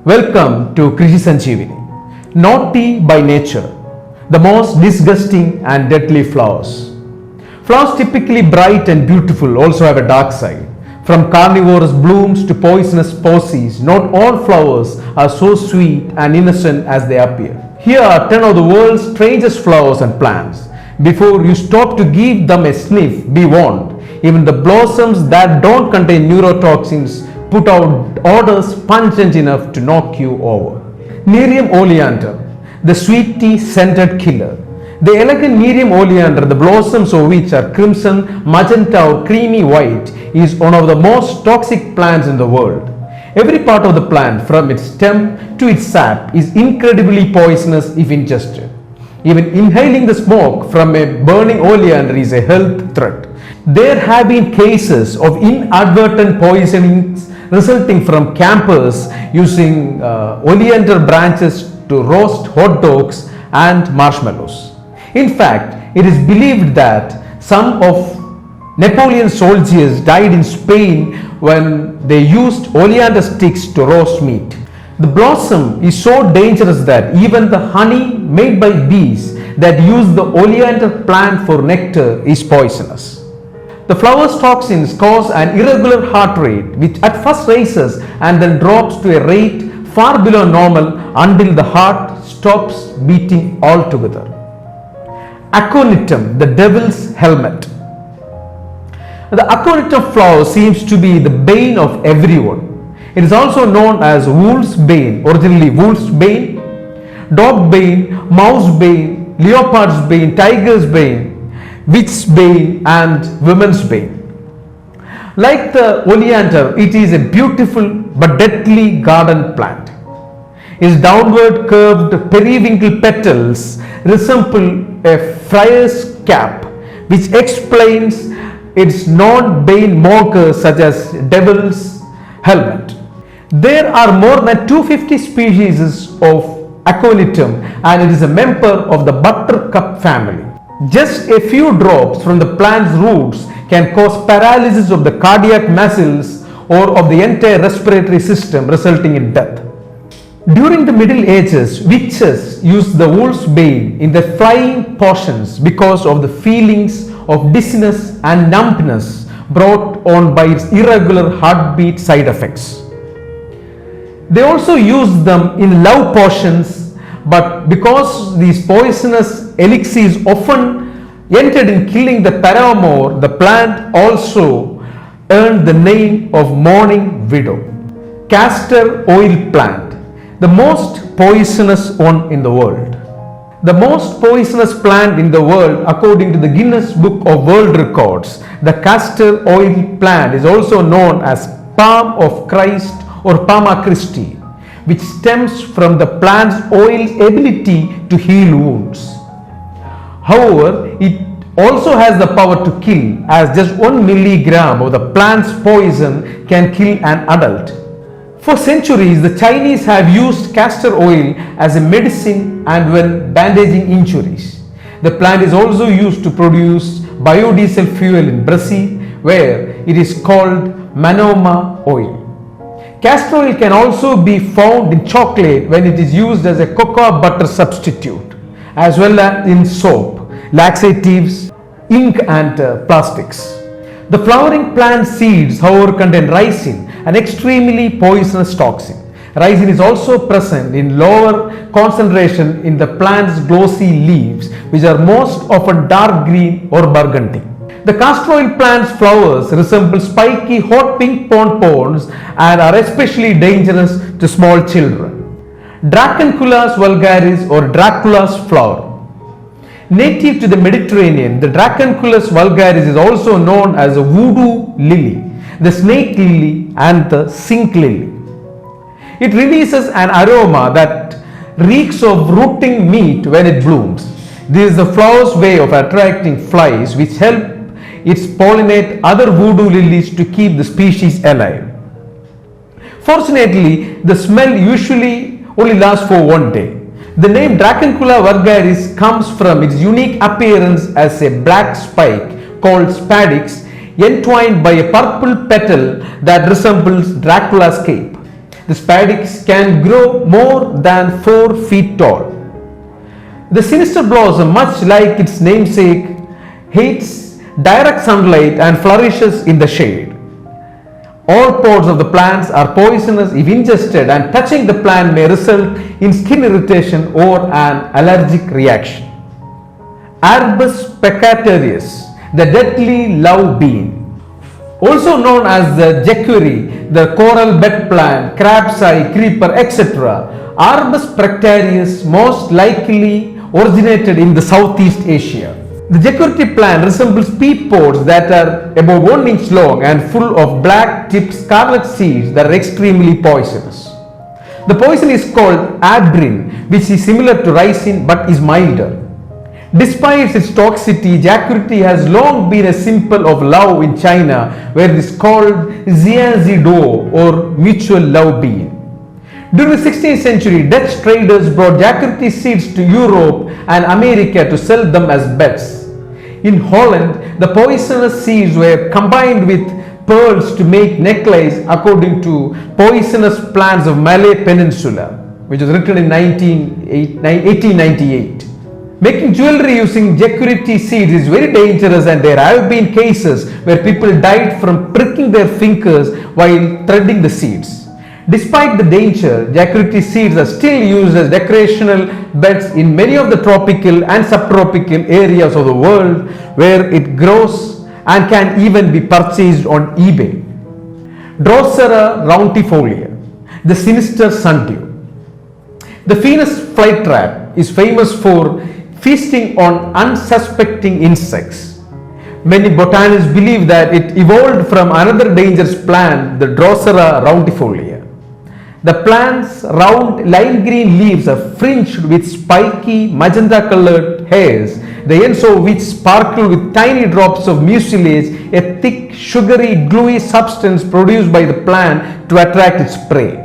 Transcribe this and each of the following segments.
Welcome to Krishi Sanjeevani. Naughty by nature, the most disgusting and deadly flowers. Flowers, typically bright and beautiful, also have a dark side. From carnivorous blooms to poisonous posies, not all flowers are so sweet and innocent as they appear. Here are 10 of the world's strangest flowers and plants. Before you stop to give them a sniff, be warned. Even the blossoms that don't contain neurotoxins put out odors pungent enough to knock you over. Nerium oleander, the sweet scented killer. The elegant Nerium oleander, the blossoms of which are crimson, magenta or creamy white, is one of the most toxic plants in the world. Every part of the plant, from its stem to its sap, is incredibly poisonous if ingested. Even inhaling the smoke from a burning oleander is a health threat. There have been cases of inadvertent poisonings resulting from campers using oleander branches to roast hot dogs and marshmallows. In fact, it is believed that some of Napoleon's soldiers died in Spain when they used oleander sticks to roast meat. The blossom is so dangerous that even the honey made by bees that use the oleander plant for nectar is poisonous. The flower's toxins cause an irregular heart rate which at first raises and then drops to a rate far below normal until the heart stops beating altogether. Aconitum, the devil's helmet. The aconitum flower seems to be the bane of everyone. It is also known as wolf's bane, originally wolf's bane, dog bane, mouse bane, leopard's bane, tiger's bane, witch's bane and women's bane. Like the oleander, it is a beautiful but deadly garden plant. Its downward curved periwinkle petals resemble a friar's cap, which explains its non-bane mockers such as devil's helmet. There are more than 250 species of aconitum and it is a member of the buttercup family. Just a few drops from the plant's roots can cause paralysis of the cardiac muscles or of the entire respiratory system, resulting in death. During the Middle Ages, witches used the wolf's bane in their flying potions because of the feelings of dizziness and numbness brought on by its irregular heartbeat side effects. They also used them in love potions, but because these poisonous elixirs often ended in killing the paramour, the plant also earned the name of mourning widow. Castor oil plant, the most poisonous one in the world. The most poisonous plant in the world, according to the Guinness Book of World Records, the castor oil plant is also known as Palm of Christ or Palma Christi, which stems from the plant's oil's ability to heal wounds. However, it also has the power to kill, as just 1 milligram of the plant's poison can kill an adult. For centuries, the Chinese have used castor oil as a medicine and when bandaging injuries. The plant is also used to produce biodiesel fuel in Brazil, where it is called manoma oil. Castor oil can also be found in chocolate when it is used as a cocoa butter substitute, as well as in soap, laxatives, ink and plastics. The flowering plant seeds, however, contain ricin, an extremely poisonous toxin. Ricin is also present in lower concentration in the plant's glossy leaves, which are most often dark green or burgundy. The castor oil plant's flowers resemble spiky hot pink pompones and are especially dangerous to small children. Dracunculus vulgaris or Dracula's flower. Native to the Mediterranean, the Dracunculus vulgaris is also known as a voodoo lily, the snake lily and the sink lily. It releases an aroma that reeks of rotting meat when it blooms. This is the flower's way of attracting flies, which help it pollinate other voodoo lilies to keep the species alive. Fortunately, the smell usually only lasts for one day. The name Dracunculus vulgaris comes from its unique appearance as a black spike called spadix entwined by a purple petal that resembles Dracula's cape. The spadix can grow more than 4 feet tall. The sinister blossom, much like its namesake, hates direct sunlight and flourishes in the shade. All pods of the plants are poisonous if ingested, and touching the plant may result in skin irritation or an allergic reaction. Arbus pecatorius, the deadly love bean. Also known as the jacquerie, the coral bed plant, crab's eye, creeper, etc. Arbus pecatorius most likely originated in the Southeast Asia. The jacquerie plant resembles pea pods that are about 1 inch long and full of black tipped scarlet seeds that are extremely poisonous. The poison is called abrin, which is similar to ricin but is milder. Despite its toxicity, jacquerie has long been a symbol of love in China, where it is called zianzido or mutual love bean. During the 16th century, Dutch traders brought jacquerie seeds to Europe and America to sell them as beds. In Holland, the poisonous seeds were combined with pearls to make necklaces according to Poisonous Plants of Malay Peninsula, which was written in 1898. Making jewelry using jacquerie seeds is very dangerous, and there have been cases where people died from pricking their fingers while threading the seeds. Despite the danger, jacquerie seeds are still used as decorational beds in many of the tropical and subtropical areas of the world, where it grows and can even be purchased on eBay. Drosera roundifolia, the sinister sundew. The Venus flytrap is famous for feasting on unsuspecting insects. Many botanists believe that it evolved from another dangerous plant, the Drosera roundifolia. The plant's round lime green leaves are fringed with spiky magenta colored hairs, the ends of which sparkle with tiny drops of mucilage, a thick, sugary, gluey substance produced by the plant to attract its prey.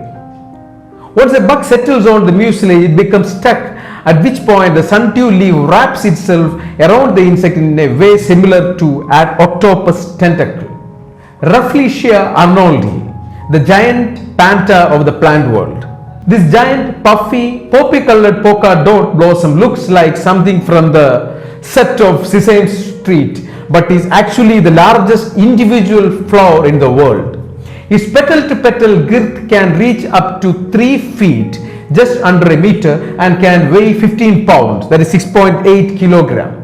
Once a bug settles on the mucilage, it becomes stuck, at which point the sundew leaf wraps itself around the insect in a way similar to an octopus tentacle. Rafflesia arnoldi, the giant panta of the plant world. This giant, puffy, poppy-colored polka dot blossom looks like something from the set of Sesame Street, but is actually the largest individual flower in the world. Its petal-to-petal girth can reach up to 3 feet, just under a meter, and can weigh 15 pounds, that is 6.8 kilogram.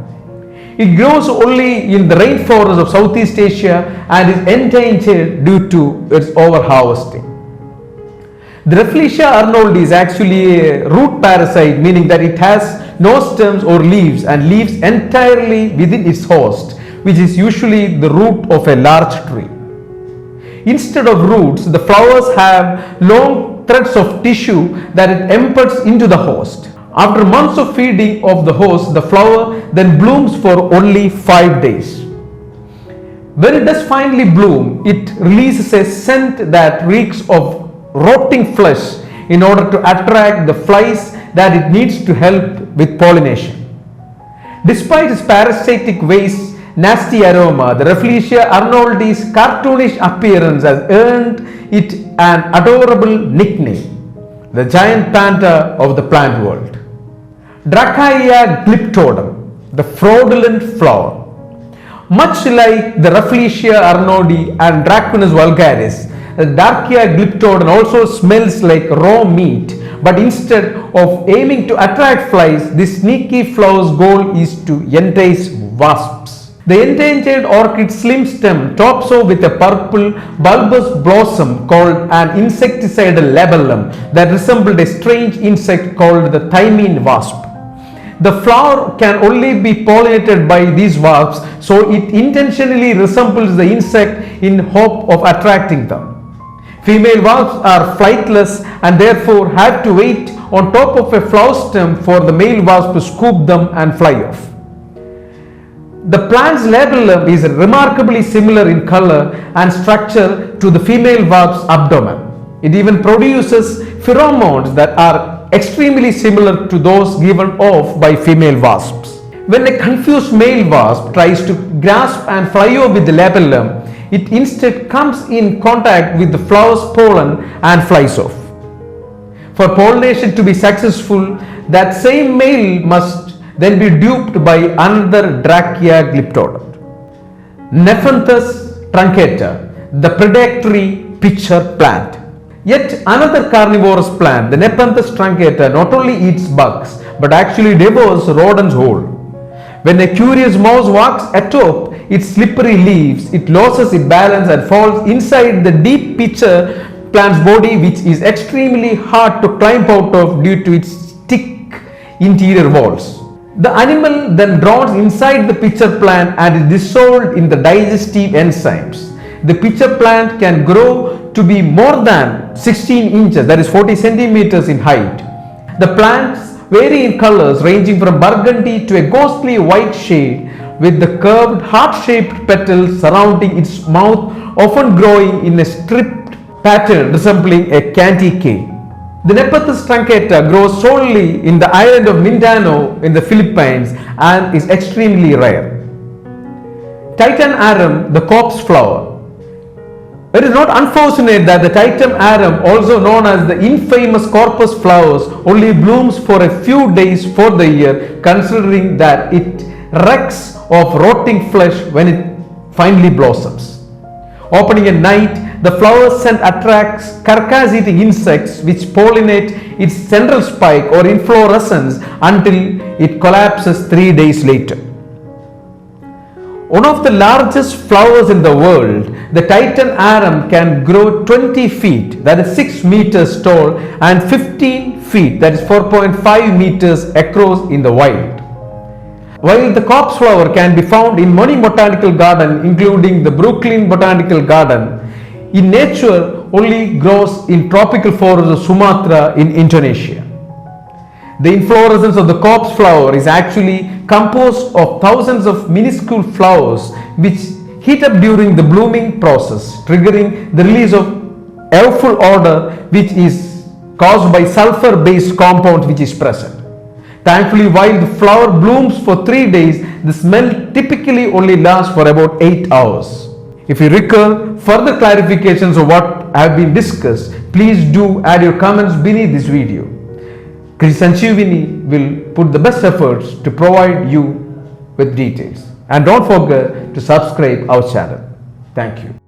It grows only in the rainforests of Southeast Asia and is endangered due to its overharvesting. The Rafflesia arnoldi is actually a root parasite, meaning that it has no stems or leaves and lives entirely within its host, which is usually the root of a large tree. Instead of roots, the flowers have long threads of tissue that it embeds into the host. After months of feeding of the host, the flower then blooms for only 5 days. When it does finally bloom, it releases a scent that reeks of rotting flesh in order to attract the flies that it needs to help with pollination. Despite its parasitic waste, nasty aroma, the Rafflesia arnoldi's cartoonish appearance has earned it an adorable nickname, the giant panta of the plant world. Dracaea glyptodon, the fraudulent flower. Much like the Rafflesia arnoldi and Dracunus vulgaris, the Dracaea glyptodon also smells like raw meat, but instead of aiming to attract flies, this sneaky flower's goal is to entice wasps. The endangered orchid slim stem tops off with a purple bulbous blossom called an insecticidal labellum that resembled a strange insect called the thymine wasp. The flower can only be pollinated by these wasps, so it intentionally resembles the insect in hope of attracting them. Female wasps are flightless and therefore have to wait on top of a flower stem for the male wasp to scoop them and fly off. The plant's labellum is remarkably similar in color and structure to the female wasp's abdomen. It even produces pheromones that are extremely similar to those given off by female wasps. When a confused male wasp tries to grasp and fly off with the labellum, it instead comes in contact with the flower's pollen and flies off. For pollination to be successful, that same male must then be duped by another Drachea glyptodont. Nepenthes truncata, the predatory pitcher plant. Yet another carnivorous plant, the Nepenthes truncata, not only eats bugs but actually devours rodents whole. When a curious mouse walks atop its slippery leaves, it loses its balance and falls inside the deep pitcher plant's body, which is extremely hard to climb out of due to its thick interior walls. The animal then drowns inside the pitcher plant and is dissolved in the digestive enzymes. The pitcher plant can grow to be more than 16 inches, that is 40 centimeters in height. The plants vary in colors ranging from burgundy to a ghostly white shade, with the curved heart-shaped petals surrounding its mouth, often growing in a stripped pattern resembling a candy cane. The Nepenthes truncata grows solely in the island of Mindanao in the Philippines and is extremely rare. Titan arum, the corpse flower. It is not unfortunate that the Titan arum, also known as the infamous corpus flowers, only blooms for a few days for the year, considering that it reeks of rotting flesh when it finally blossoms. Opening at night, the flower scent attracts carcass-eating insects which pollinate its central spike or inflorescence until it collapses 3 days later. One of the largest flowers in the world, the Titan arum can grow 20 feet, that is 6 meters tall, and 15 feet, that is 4.5 meters across in the wild. While the corpse flower can be found in many botanical gardens, including the Brooklyn Botanical Garden, in nature only grows in tropical forests of Sumatra in Indonesia. The inflorescence of the corpse flower is actually composed of thousands of minuscule flowers which heat up during the blooming process, triggering the release of awful odor which is caused by sulfur-based compound which is present. Thankfully, while the flower blooms for 3 days, the smell typically only lasts for about 8 hours. If you require further clarifications of what have been discussed, please do add your comments beneath this video. Krishi Sanjeevani will put the best efforts to provide you with details. And don't forget to subscribe our channel. Thank you.